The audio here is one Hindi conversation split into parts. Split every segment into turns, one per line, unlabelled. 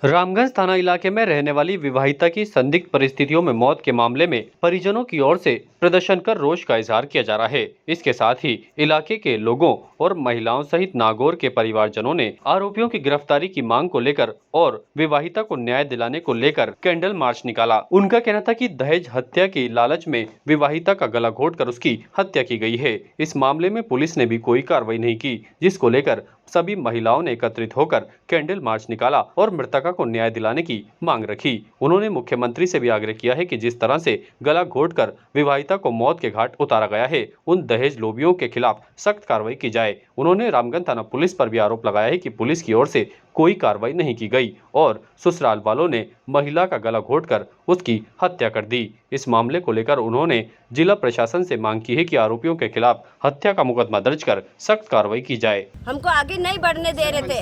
रामगंज थाना इलाके में रहने वाली विवाहिता की संदिग्ध परिस्थितियों में मौत के मामले में परिजनों की ओर से प्रदर्शन कर रोष का इजहार किया जा रहा है। इसके साथ ही इलाके के लोगों और महिलाओं सहित नागौर के परिवारजनों ने आरोपियों की गिरफ्तारी की मांग को लेकर और विवाहिता को न्याय दिलाने को लेकर कैंडल मार्च निकाला। उनका कहना था कि दहेज हत्या की लालच में विवाहिता का गला घोटकर उसकी हत्या की गई है। इस मामले में पुलिस ने भी कोई कार्रवाई नहीं की, जिसको लेकर सभी महिलाओं ने एकत्रित होकर कैंडल मार्च निकाला और मृतका को न्याय दिलाने की मांग रखी। उन्होंने मुख्यमंत्री से भी आग्रह किया है कि जिस तरह से गला घोटकर विवाहिता को मौत के घाट उतारा गया है, उन दहेज लोभियों के खिलाफ सख्त कार्रवाई की जाए। उन्होंने रामगंज थाना पुलिस पर भी आरोप लगाया है कि पुलिस की ओर से कोई कार्रवाई नहीं की गई और ससुराल वालों ने महिला का गला घोटकर उसकी हत्या कर दी। इस मामले को लेकर उन्होंने जिला प्रशासन से मांग की है कि आरोपियों के खिलाफ हत्या का मुकदमा दर्ज कर सख्त कार्रवाई की जाए।
हमको आगे नहीं बढ़ने दे रहे थे,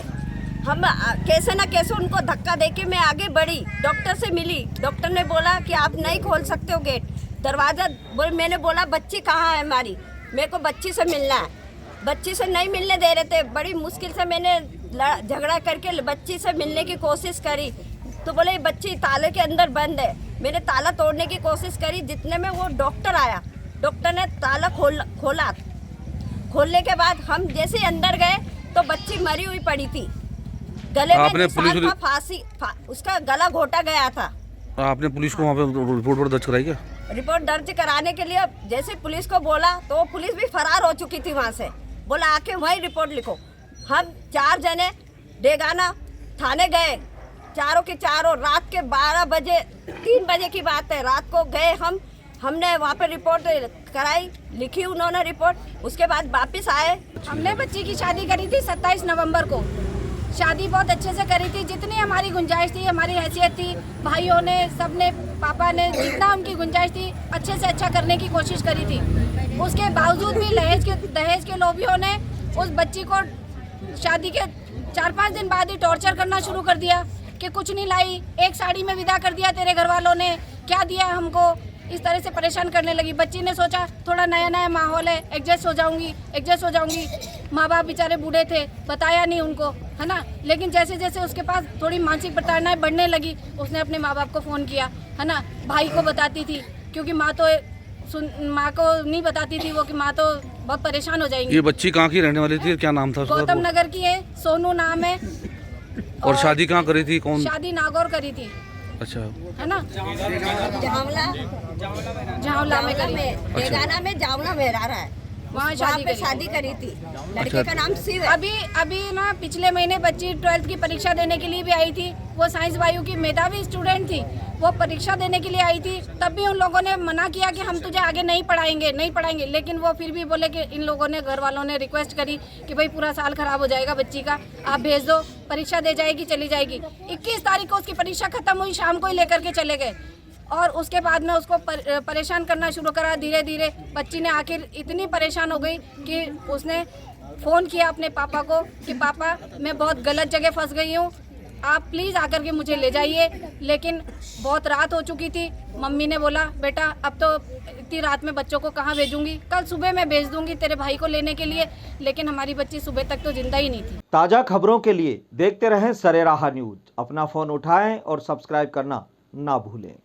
हम कैसे न कैसे उनको धक्का देके मैं आगे बढ़ी, डॉक्टर से मिली। डॉक्टर ने बोला कि आप नहीं खोल सकते हो गेट, दरवाजा। मैंने बोला बच्ची कहाँ है हमारी, मेरे को बच्ची से मिलना है। बच्ची से नहीं मिलने दे रहे थे, बड़ी मुश्किल से मैंने झगड़ा करके बच्ची से मिलने की कोशिश करी, तो बोले बच्ची ताले के अंदर बंद है। मैंने ताला तोड़ने की कोशिश करी, जितने में वो डॉक्टर आया, डॉक्टर ने ताला खोला। खोलने के बाद हम जैसे अंदर गए तो बच्ची मरी हुई पड़ी थी, गले में निशान था, फांसी उसका गला घोटा गया था।
आपने पुलिस को वहाँ पे रिपोर्ट दर्ज कराई क्या?
रिपोर्ट दर्ज कराने के लिए जैसे पुलिस को बोला तो पुलिस भी फरार हो चुकी थी वहाँ से, बोला आके वहीं रिपोर्ट लिखो। हम 4 जने डेगाना थाने गए, चारों के चारों रात के 12 बजे 3 बजे की बात है, रात को गए हमने वहाँ पे रिपोर्ट कराई, लिखी उन्होंने रिपोर्ट। उसके बाद वापस आए।
हमने बच्ची की शादी करी थी 27 नवंबर को। शादी बहुत अच्छे से करी थी, जितनी हमारी गुंजाइश थी, हमारी हैसियत थी, भाइयों ने, सबने, पापा ने, जितना उनकी गुंजाइश थी अच्छे से अच्छा करने की कोशिश करी थी। उसके बावजूद भी दहेज के लोभियों ने उस बच्ची को शादी के 4-5 दिन बाद ही टॉर्चर करना शुरू कर दिया कि कुछ नहीं लाई, एक साड़ी में विदा कर दिया तेरे घर वालों ने, क्या दिया हमको, इस तरह से परेशान करने लगी। बच्ची ने सोचा थोड़ा नया नया माहौल है, एडजस्ट हो जाऊंगी। माँ बाप बेचारे बूढ़े थे, बताया नहीं उनको, है ना। लेकिन जैसे जैसे उसके पास थोड़ी मानसिक प्रताड़नाएं बढ़ने लगी, उसने अपने माँ बाप को फ़ोन किया, है ना। भाई को बताती थी, क्योंकि माँ को नहीं बताती थी वो, कि माँ तो बहुत परेशान हो जाएंगी।
ये बच्ची कहाँ की रहने वाली थी, क्या नाम था उसका?
गौतम नगर की है, सोनू नाम है।
और शादी कहाँ करी थी? कौन?
शादी नागौर करी थी।
अच्छा,
है ना।
जावला में करी, डेगाना में जावला में रहा है, वहाँ शादी करी थी। लड़के का नाम शिव है।
अभी ना पिछले महीने बच्ची 12th की परीक्षा देने के लिए भी आई थी। वो साइंस वायु की मेधावी स्टूडेंट थी, वो परीक्षा देने के लिए आई थी। तब भी उन लोगों ने मना किया कि हम तुझे आगे नहीं पढ़ाएंगे। लेकिन वो फिर भी बोले कि इन लोगों ने, घर वालों ने रिक्वेस्ट करी कि भाई पूरा साल खराब हो जाएगा बच्ची का, आप भेज दो, परीक्षा दे जाएगी, चली जाएगी। 21 तारीख को उसकी परीक्षा खत्म हुई, शाम को ही लेकर के चले गए। और उसके बाद में उसको परेशान करना शुरू करा। धीरे धीरे बच्ची ने आखिर इतनी परेशान हो गई कि उसने फ़ोन किया अपने पापा को कि पापा मैं बहुत गलत जगह फंस गई हूँ, आप प्लीज़ आकर के मुझे ले जाइए। लेकिन बहुत रात हो चुकी थी। मम्मी ने बोला बेटा अब तो इतनी रात में बच्चों को कहाँ भेजूंगी, कल सुबह मैं भेज दूंगी तेरे भाई को लेने के लिए। लेकिन हमारी बच्ची सुबह तक तो जिंदा ही नहीं थी।
ताज़ा खबरों के लिए देखते रहें सरेराह न्यूज। अपना फ़ोन उठाएं और सब्सक्राइब करना ना भूलें।